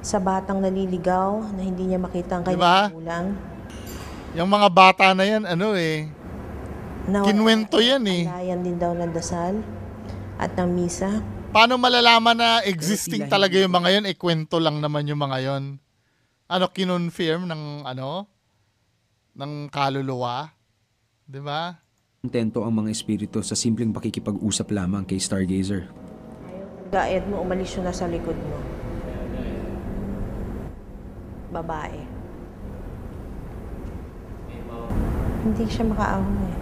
Sa batang naliligaw na hindi niya makita ang kanyang magulang. Yung mga bata na yan, kinwento yan eh. Alayan din daw ng dasal at ng misa. Paano malalaman na existing talaga yung mga yun? Kwento lang naman yung mga yun. Kinonfirm ng kaluluwa? Di ba? Kontento ang mga espiritu sa simpleng pakikipag-usap lamang kay Stargazer. Gaed mo, umalis yun na sa likod mo. Babae. Hindi siya makaahon eh.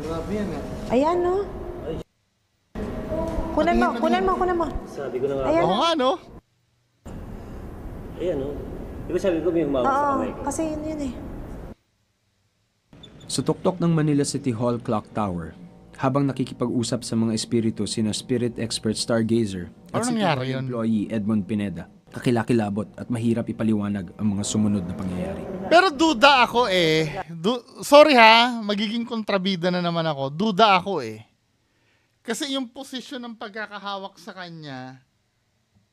Grabe yan eh. Ayan no? Kunan mo. Sabi ko na nga. Ayan, Oo nga no? Ayan no? Di ba sabi ko may humawak sa kamay ko? Kasi yun eh. Sa tuktok ng Manila City Hall Clock Tower, habang nakikipag-usap sa mga espiritu sina spirit expert Stargazer at City Hall employee Edmond Pineda, kakilakilabot at mahirap ipaliwanag ang mga sumunod na pangyayari. Pero duda ako eh. Sorry ha, magiging kontrabida na naman ako. Duda ako eh. Kasi yung posisyon ng pagkakahawak sa kanya,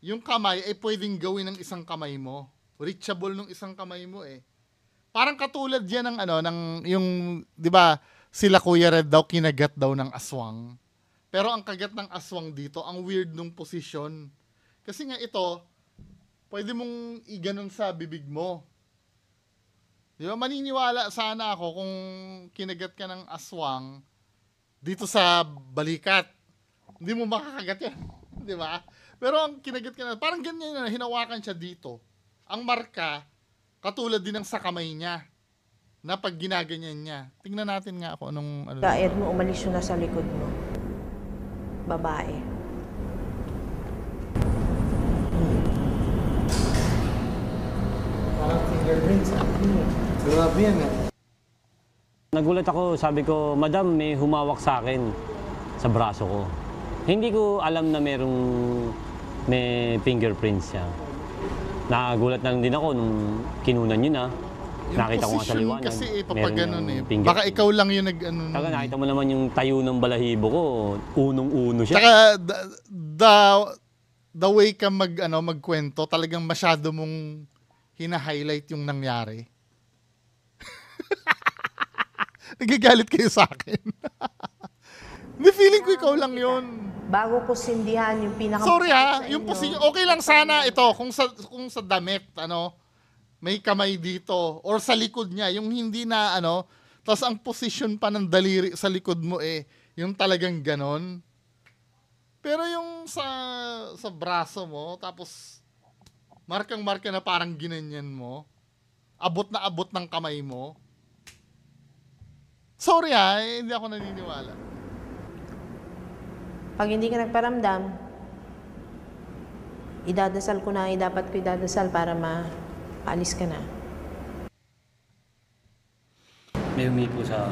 yung kamay ay pwedeng gawin ng isang kamay mo. Reachable ng isang kamay mo eh. Parang katulad yan ng yung, di ba, sila Kuya Red daw, kinagat daw ng aswang. Pero ang kagat ng aswang dito, ang weird nung posisyon. Kasi nga ito, pwede mong iganon sa bibig mo. Di ba, maniniwala sana ako kung kinagat ka ng aswang dito sa balikat. Hindi mo makakagat yan. Di ba? Pero ang kinagat ka na, parang ganyan na, hinawakan siya dito. Ang marka, katulad din ng sa kamay niya, na pag ginaganyan niya. Tingnan natin nga ako anong... Ano, Edmo, umalis yun na sa likod mo. Babae. Parang fingerprints. Grabe yan eh. Nagulat ako, sabi ko, Madam, may humawak sa akin sa braso ko. Hindi ko alam na may fingerprints siya. Nagulat na lang din ako nung kinunan yun Nakita ko nga sa liwanag. Kasi papaganon fingerprint. Baka ikaw lang yung nag-ano. Saka nakita mo naman yung tayo ng balahibo ko, unong-uno siya. Saka the way ka magkwento, talagang masyado mong hina-highlight yung nangyari. Nagagalit kayo sa akin. Hindi, feeling ko ikaw lang yun. Bago ko sindihan yung pinaka... Sorry yung okay lang sana ito, kung sa damit, may kamay dito, or sa likod niya, yung hindi na tapos ang position pa ng daliri sa likod mo yung talagang ganon. Pero yung sa braso mo, tapos markang-marka na parang ginanyan mo, abot na abot ng kamay mo. Sorry hindi ako naniniwala. Pag hindi ka nagparamdam, idadasal ko na, dapat ko idadasal para maalis ka na. May umipo sa...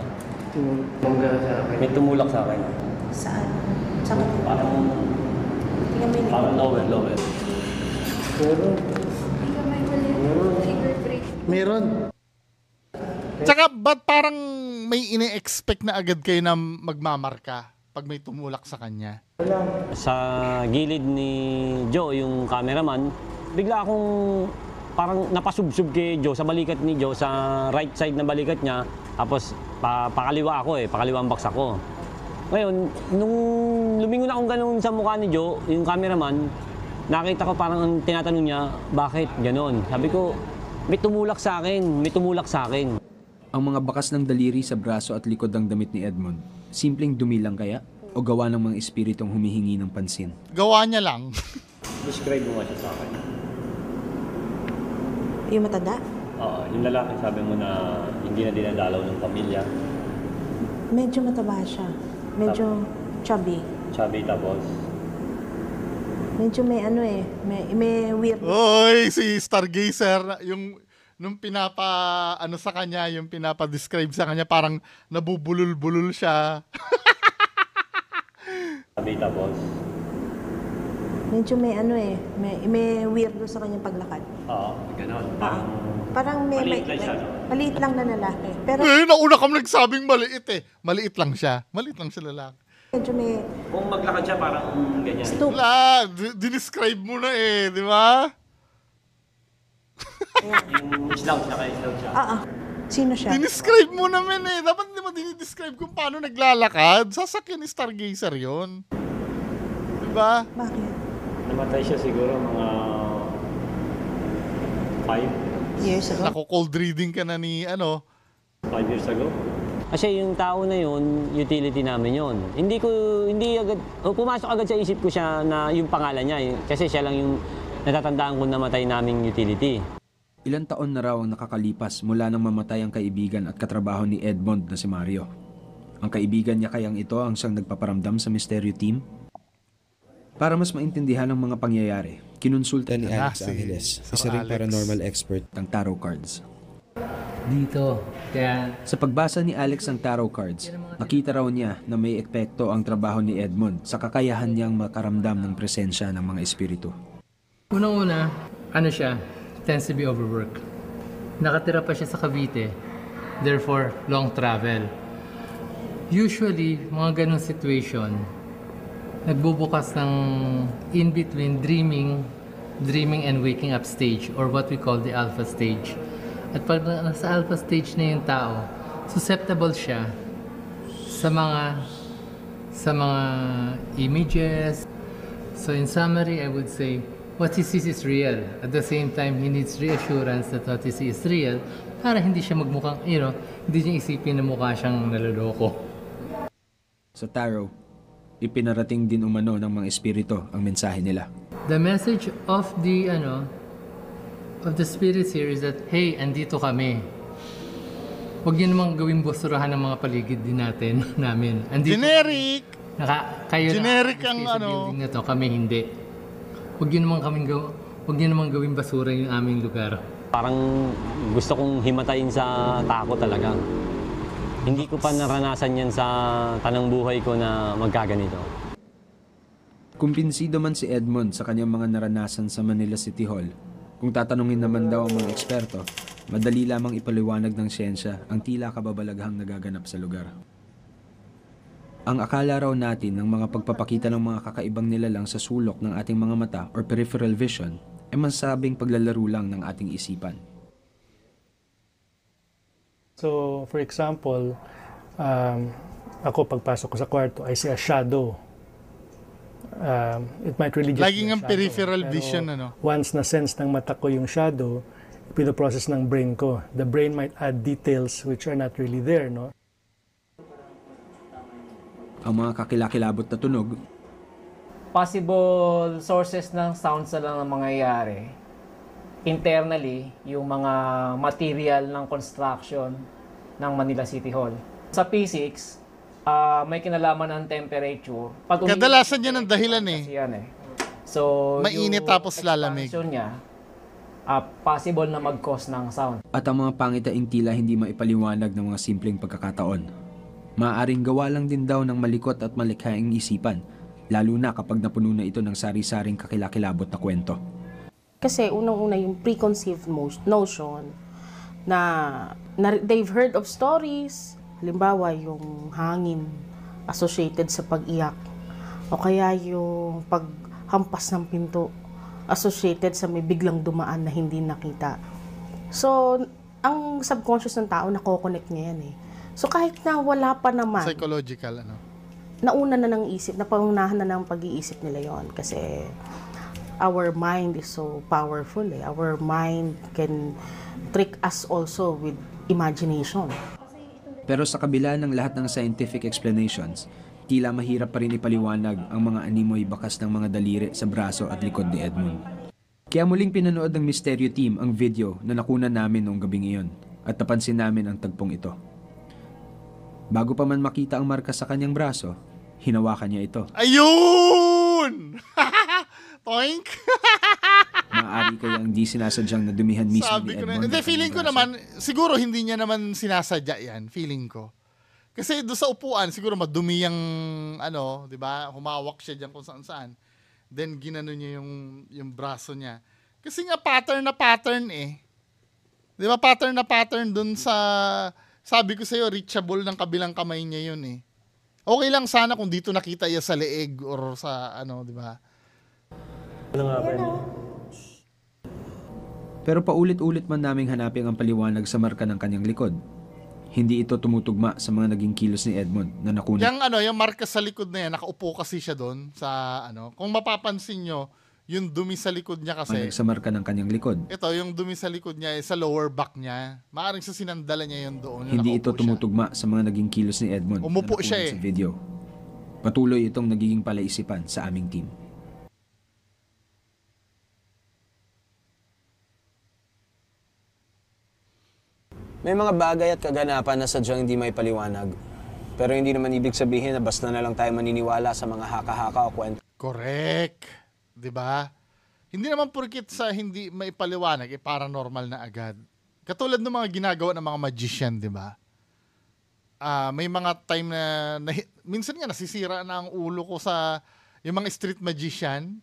May tumulak sa akin. Saan? Saan ka? Parang lower. Meron. Tsaka, ba't parang may ine-expect na agad kayo na magmamarka pag may tumulak sa kanya? Sa gilid ni Joe, yung cameraman, bigla akong parang napasubsub kay Joe sa balikat ni Joe, sa right side na balikat niya. Tapos pakaliwa ako pakaliwa ang baksa ko. Ngayon, nung lumingon akong ganun sa mukha ni Joe, yung cameraman, nakita ko parang ang tinatanong niya, bakit ganon? Sabi ko, may tumulak sa akin. Ang mga bakas ng daliri sa braso at likod ng damit ni Edmond, simpleng dumi lang kaya? O gawa ng mga espiritong humihingi ng pansin? Gawa niya lang. Describe mo nga siya sa akin. Yung matanda? Oo, yung lalaki sabi mo na hindi na dinadalaw ng pamilya. Medyo mataba siya. Medyo chubby. Chubby tapos? Medyo may may weird. Oy, si Stargazer, nung sa kanya, yung pinapa-describe sa kanya, parang nabubulol-bulol siya. Chubby tapos? Medyo may may weirdo sa kanyang paglakad. Oo, gano'n. Parang maliit lang siya, no? Maliit lang na lalaki. Pero Nauna kang nagsabing maliit Maliit lang siya lalaki. medyo may Kung maglakad siya parang ganyan. stoop. Wala, dinescribe mo na di ba? Yung islaw siya. Sino siya? Dinescribe mo naman Dapat hindi mo dinidescribe kung paano naglalakad. Sasakyan ni Stargazer yon. Diba? Bakit? Namatay siya siguro mga 5 Years ago? Cold reading ka na ni 5 years ago. Kasi yung tao na yun, utility namin yun. Hindi agad, pumasok agad sa isip ko siya na yung pangalan niya. Kasi siya lang yung natatandaan ko namatay naming utility. Ilang taon na raw ang nakakalipas mula nang mamatay ang kaibigan at katrabaho ni Edmond na si Mario. Ang kaibigan niya kayang ito ang siyang nagpaparamdam sa Mysterio Team? Para mas maintindihan ang mga pangyayari, kinonsulta ni Alex Angeles, isa ring paranormal expert ng tarot cards. Dito. Kaya... Sa pagbasa ni Alex ng tarot cards, nakita raw niya na may epekto ang trabaho ni Edmond sa kakayahan niyang makaramdam ng presensya ng mga espiritu. Unang-una, siya, tends to be overworked. Nakatira pa siya sa Cavite, therefore, long travel. Usually, mga ganong situation, nagbubukas ng in-between dreaming and waking up stage, or what we call the alpha stage. At pag nasa alpha stage na yung tao, susceptible siya sa mga images. So in summary, I would say, what he sees is real. At the same time, he needs reassurance that what he sees is real para hindi siya magmukhang, hindi niya isipin na mukha siyang naloloko. Sa tarot, ipinarating din umano ng mga espiritu ang mensahe nila. The message of the spirits here is that, hey, andito kami. Huwag niyo namang gawing basurahan ng mga paligid din namin. Andito Generic! kayo Generic na ang sa building na to, kami hindi. Huwag niyo namang gawing basura yung aming lugar. Parang gusto kong himatayin sa takot talaga. Hindi ko pa naranasan yan sa tanang buhay ko na magkaganito. Kumbinsido man si Edmond sa kanyang mga naranasan sa Manila City Hall, kung tatanungin naman daw ang mga eksperto, madali lamang ipaliwanag ng siyensya ang tila kababalaghang nagaganap sa lugar. Ang akala raw natin ng mga pagpapakita ng mga kakaibang nilalang sa sulok ng ating mga mata or peripheral vision ay masabing paglalaro lang ng ating isipan. So, for example, ako pagpasok ko sa kwarto, I see a shadow. It might really just Laging be a ang shadow. peripheral Pero vision, once na-sense ng mata ko yung shadow, pinoprocess ng brain ko. The brain might add details which are not really there, no? Ang mga kakilakilabot na tunog, possible sources ng sounds na lang ang mangyayari. Internally, yung mga material ng construction ng Manila City Hall. Sa physics, may kinalaman ng temperature. Kadalasan yan ang dahilan So, mainit tapos lalamig. Niya, possible na mag-cause ng sound. at ang mga pangitaing tila hindi maipaliwanag ng mga simpleng pagkakataon. Maaaring gawa lang din daw ng malikot at malikhaing isipan, lalo na kapag napuno na ito ng sari-saring kakilakilabot na kwento. Kasi unang-una yung preconceived notion na they've heard of stories, halimbawa yung hangin associated sa pag-iyak o kaya yung paghampas ng pinto associated sa may biglang dumaan na hindi nakita. So, ang subconscious ng tao nako-connect niya yan eh. So, kahit na wala pa naman, Psychological, nauna na ng isip, napangunahan na ng pag-iisip nila yon kasi our mind is so powerful eh. Our mind can trick us also with imagination. Pero sa kabila ng lahat ng scientific explanations, tila mahirap pa rin ipaliwanag ang mga animoy bakas ng mga daliri sa braso at likod ni Edmond. Kaya muling pinanood ng Misteryo Team ang video na nakunan namin noong gabing iyon at napansin namin ang tagpong ito. Bago pa man makita ang marka sa kanyang braso, hinawakan niya ito. Ayun! Toink! Maaari kayang di sinasadyang nadumihan mismo Sabi ni ko Edmond. Hindi, feeling ko naman, siguro hindi niya naman sinasadya yan, feeling ko. Kasi doon sa upuan, siguro madumi yung, di ba, humawak siya dyan kung saan-saan. Then, ginano niya yung braso niya. Kasi nga, pattern na pattern eh. Di ba, pattern na pattern doon sa, sabi ko sa'yo, reachable ng kabilang kamay niya yun eh. Okay lang sana kung dito nakita niya sa leeg or sa, di ba? Pero paulit-ulit man naming hanapin ang paliwanag sa marka ng kanyang likod. Hindi ito tumutugma sa mga naging kilos ni Edmond na nakunan. Yung marka sa likod na yan, nakaupo kasi siya doon sa Kung mapapansin nyo, yung dumi sa likod niya kasi. Sa marka ng kanyang likod. Ito, yung dumi sa likod niya sa lower back niya. Maaaring sa sinandala niya yun doon. Hindi ito tumutugma sa mga naging kilos ni Edmond Umupo na siya nakunan sa video. Patuloy itong nagiging palaisipan sa aming team. May mga bagay at kaganapan na sadyang hindi may paliwanag. Pero hindi naman ibig sabihin na basta na lang tayo maniniwala sa mga haka-haka o kwento. Correct. 'Di ba? Hindi naman porkit sa hindi may paliwanag, paranormal na agad. Katulad ng mga ginagawa ng mga magician, 'di ba? May mga time na minsan nga nasisira na ang ulo ko sa yung mga street magician.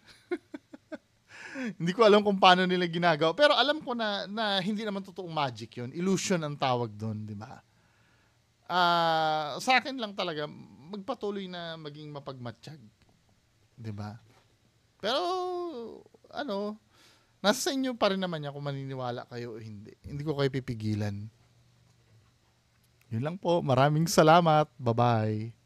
Hindi ko alam kung paano nila ginagawa. Pero alam ko na hindi naman totoong magic yun. Illusion ang tawag doon, di ba? Sa akin lang talaga, magpatuloy na maging mapagmatsyag. Di ba? Pero, nasa sa inyo pa rin naman yan kung maniniwala kayo o hindi. Hindi ko kayo pipigilan. Yun lang po. Maraming salamat. Bye-bye.